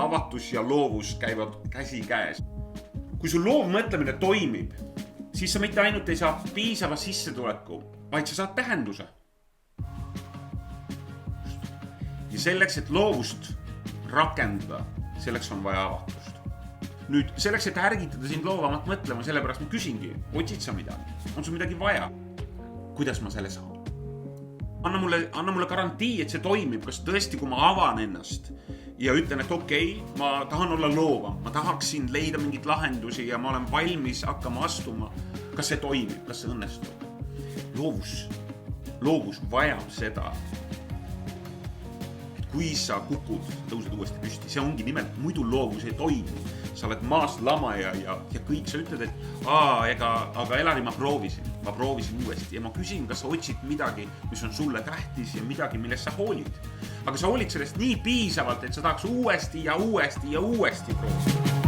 avatus ja loovus käivad käsi käes. Kui sul loovmõtlemine toimib, siis sa mitte ainult ei saa piisava sissetuleku, vaid sa saad tähenduse. Ja selleks, et loovust rakendada, selleks on vaja avatust. Nüüd, selleks, et ärgitada sind loovamat mõtlema, sellepärast ma küsingi, otsid sa midagi? On sul midagi vaja? Kuidas ma selle saan? Anna mulle garantii, et see toimib, kas tõesti, kui ma avan ennast ja ütlen, et okei, ma tahan olla loovam, ma tahaksin leida mingit lahendusi ja ma olen valmis hakkama astuma. Kas see toimib, kas see õnnestub? Loovus vajab seda. Kui sa kukud, tõused uuesti püsti, see ongi nimelt, muidu loovus ei toimi. Sa oled maast lama ja kõik sa ütled, et aga Elari, ma proovisin uuesti ja ma küsin, kas sa otsid midagi, mis on sulle tähtis ja midagi, millest sa hoolid. Aga sa hoolid sellest nii piisavalt, et sa tahaks uuesti proovida.